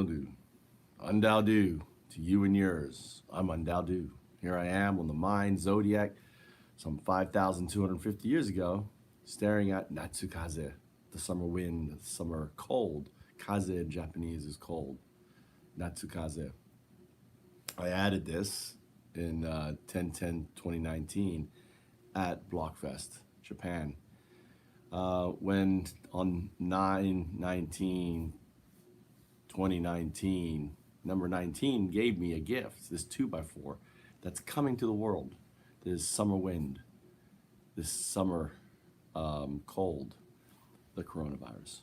UnDaoDu. UnDaoDu to you and yours. I'm UnDaoDu. Here I am on the mind zodiac some 5,250 years ago, staring at Natsukaze, the summer wind, the summer cold. Kaze in Japanese is cold. Natsukaze. I added this in 10/10/2019 at Blockfest, Japan. When on 9/19/2019, number 19 gave me a gift, this 2x4 that's coming to the world. This summer wind, this summer cold, the coronavirus.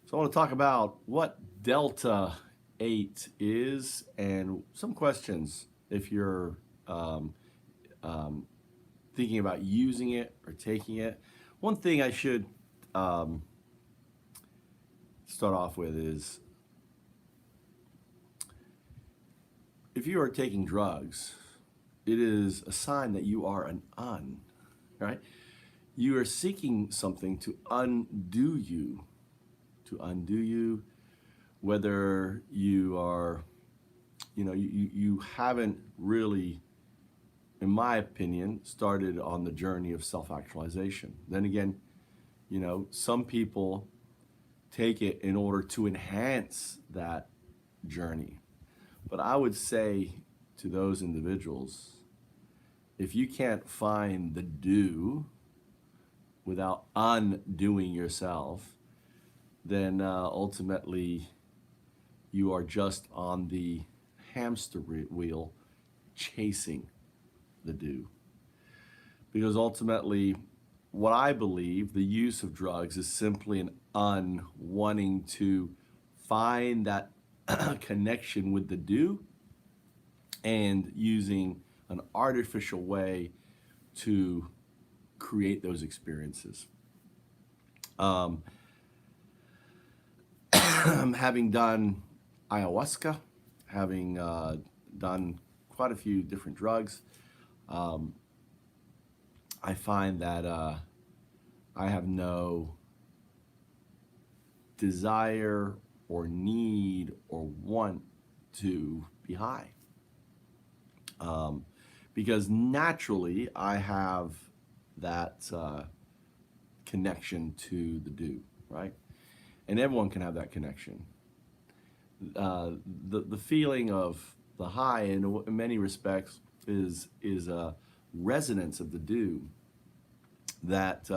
So I want to talk about what Delta 8 is and some questions if you're thinking about using it or taking it. One thing I should start off with is if you are taking drugs, it is a sign that you are an right? You are seeking something to undo you, whether you are, you haven't really, in my opinion, started on the journey of self-actualization. Then again, some people take it in order to enhance that journey. But I would say to those individuals, if you can't find the do without undoing yourself, then ultimately you are just on the hamster wheel chasing the do. Because ultimately, what I believe, the use of drugs is simply an wanting to find that connection with the do and using an artificial way to create those experiences. Having done ayahuasca, having done quite a few different drugs, I find that I have no desire or need or want to be high. Because naturally I have that connection to the do, right? And everyone can have that connection. The feeling of the high in many respects is a resonance of the do that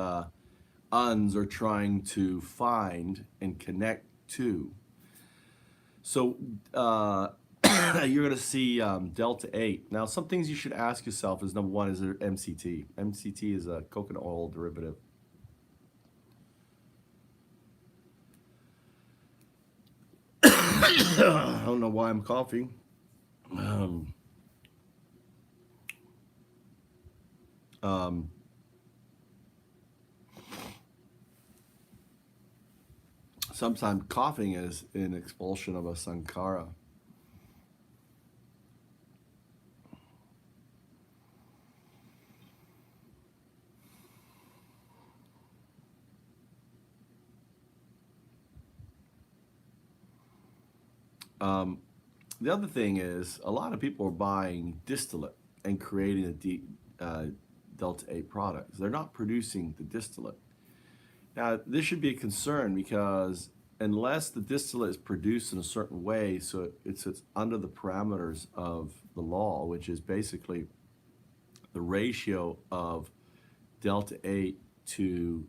uns are trying to find and connect to. So you're going to see Delta 8. Now, some things you should ask yourself is, number one, is there MCT? MCT is a coconut oil derivative. I don't know why I'm coughing. Sometimes coughing is an expulsion of a sankhara. The other thing is, a lot of people are buying distillate and creating a Delta 8 products. They're not producing the distillate. Now, this should be a concern because unless the distillate is produced in a certain way, so it's under the parameters of the law, which is basically the ratio of Delta 8 to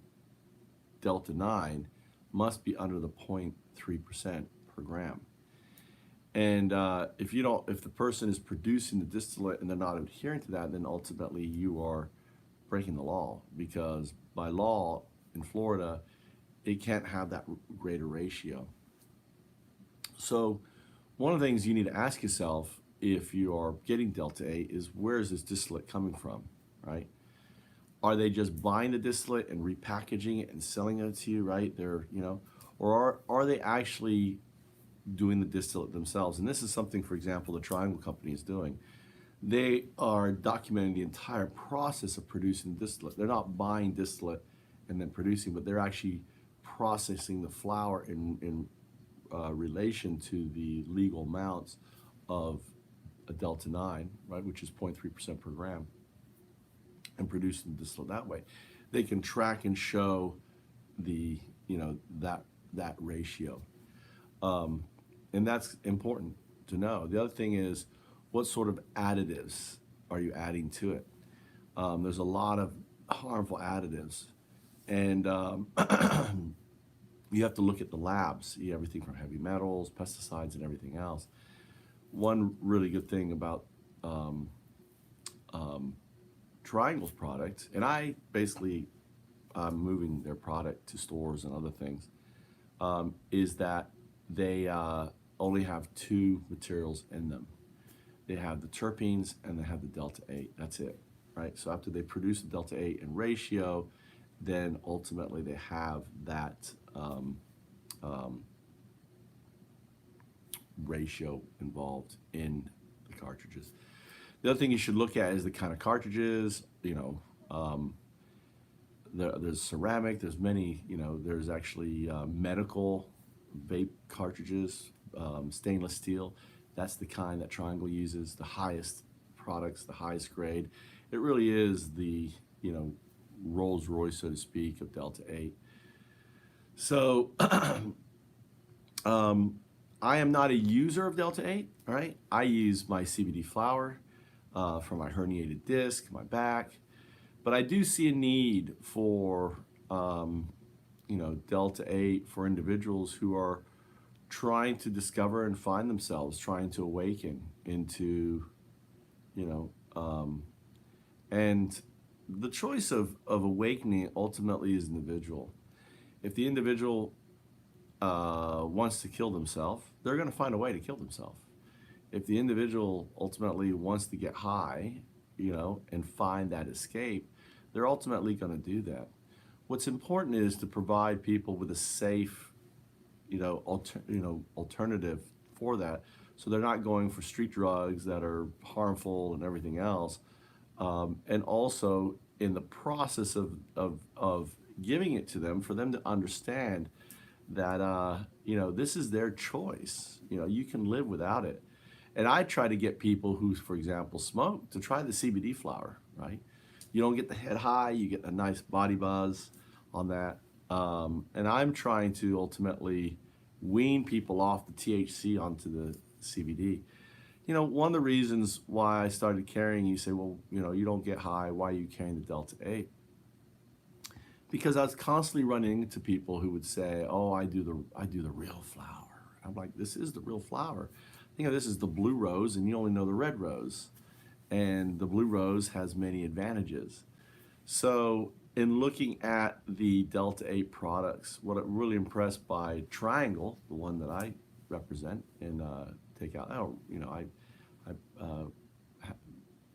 Delta 9 must be under the 0.3% per gram. And if the person is producing the distillate and they're not adhering to that, then ultimately you are breaking the law, because by law in Florida, it can't have that greater ratio. So one of the things you need to ask yourself if you are getting Delta 8 is, where is this distillate coming from, right? Are they just buying the distillate and repackaging it and selling it to you, right? Or are they actually doing the distillate themselves? And this is something, for example, the Triangle Company is doing. They are documenting the entire process of producing distillate. They're not buying distillate and then producing, but they're actually processing the flower and relation to the legal amounts of a Delta 9, right, which is 0.3% per gram, and producing distillate that way. They can track and show the, that ratio. And that's important to know. The other thing is, what sort of additives are you adding to it? There's a lot of harmful additives, and you have to look at the labs, everything from heavy metals, pesticides, and everything else. One really good thing about Triangle's product, and I'm moving their product to stores and other things, is that they only have two materials in them. They have the terpenes and they have the Delta 8. That's it, right? So after they produce the Delta 8 in ratio, then ultimately they have that ratio involved in the cartridges. The other thing you should look at is the kind of cartridges. There's ceramic. There's many. There's actually medical vape cartridges, stainless steel. That's the kind that Triangle uses. The highest products, the highest grade. It really is the Rolls Royce, so to speak, of Delta 8. So I am not a user of Delta 8, right? I use my CBD flower for my herniated disc, my back, but I do see a need for, Delta 8 for individuals who are trying to discover and find themselves, trying to awaken into, and the choice of awakening ultimately is individual. If the individual wants to kill themselves, they're going to find a way to kill themselves. If the individual ultimately wants to get high, and find that escape, they're ultimately going to do that. What's important is to provide people with a safe, alternative for that, so they're not going for street drugs that are harmful and everything else. And also in the process of giving it to them, for them to understand that this is their choice. You can live without it. And I try to get people who, for example, smoke to try the CBD flower, right? You don't get the head high, you get a nice body buzz on that. And I'm trying to ultimately wean people off the THC onto the CBD. One of the reasons why I started carrying, you say, well, you don't get high, why are you carrying the Delta 8? Because I was constantly running into people who would say, oh, I do the real flower. I'm like, this is the real flower. This is the blue rose, and you only know the red rose. And the blue rose has many advantages. So in looking at the Delta 8 products, what I'm really impressed by Triangle, the one that I represent and take out, I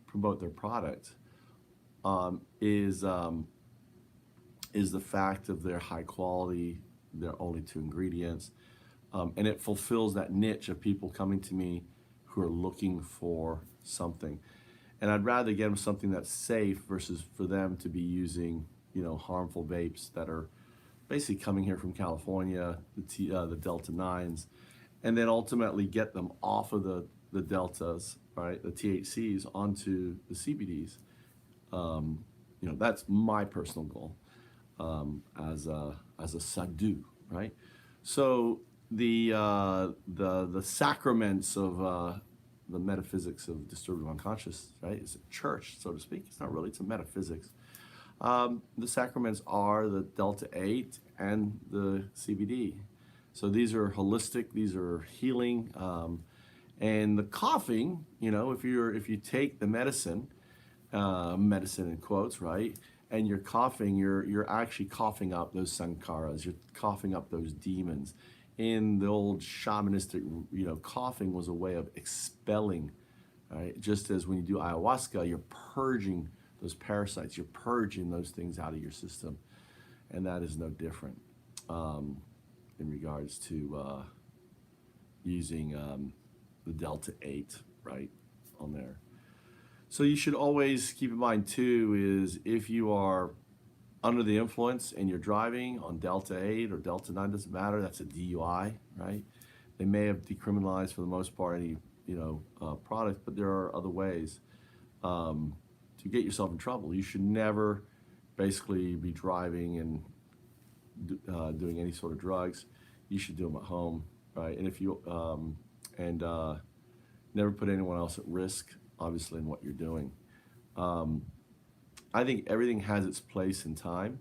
promote their product, is the fact of their high quality, their only two ingredients, and it fulfills that niche of people coming to me who are looking for something. And I'd rather get them something that's safe versus for them to be using, harmful vapes that are basically coming here from California, the Delta 9s, and then ultimately get them off of the Deltas, right, the THCs, onto the CBDs. That's my personal goal as a sadhu, right? So the sacraments of the metaphysics of disturbed unconscious, right? It's a church, so to speak. It's not really, it's a metaphysics. The sacraments are the Delta 8 and the CBD. So these are holistic, these are healing. And the coughing, if you take the medicine in quotes, right? And you're coughing, you're actually coughing up those sankharas, you're coughing up those demons. In the old shamanistic, coughing was a way of expelling, right? Just as when you do ayahuasca, you're purging those parasites, you're purging those things out of your system. And that is no different in regards to using the Delta 8, right, on there. So you should always keep in mind too, is if you are under the influence and you're driving on Delta 8 or Delta 9, doesn't matter, that's a DUI, right? They may have decriminalized for the most part any product, but there are other ways to get yourself in trouble. You should never basically be driving and doing any sort of drugs. You should do them at home, right? And if you and never put anyone else at risk, obviously, in what you're doing. Um, I think everything has its place in time,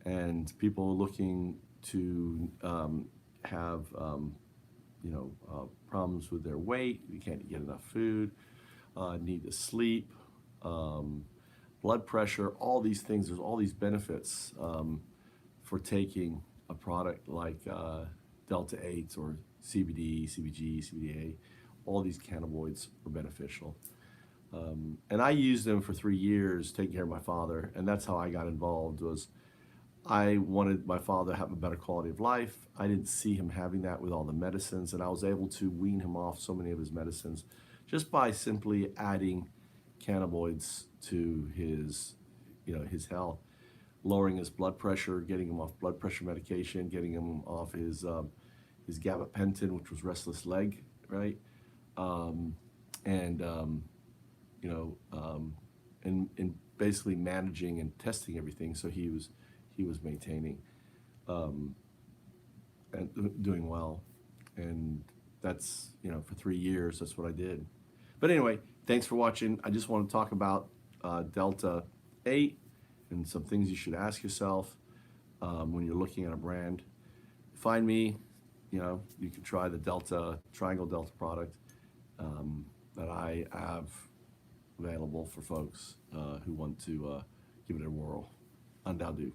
and people looking to have problems with their weight, you can't get enough food, need to sleep, um, blood pressure, all these things. There's all these benefits for taking a product like Delta 8 or CBD, CBG, CBDA. All these cannabinoids are beneficial. And I used them for 3 years taking care of my father, and that's how I got involved. Was I wanted my father to have a better quality of life. I didn't see him having that with all the medicines, and I was able to wean him off so many of his medicines just by simply adding cannabinoids to his health, lowering his blood pressure, getting him off blood pressure medication, getting him off his gabapentin, which was restless leg, right? Um, and you know, and basically managing and testing everything, so he was maintaining um, and doing well, and that's for 3 years. That's what I did. But anyway, thanks for watching. I just want to talk about Delta 8 and some things you should ask yourself when you're looking at a brand. Find me. You can try the Triangle Delta product that I have available for folks who want to give it a whirl. UnDaoDu.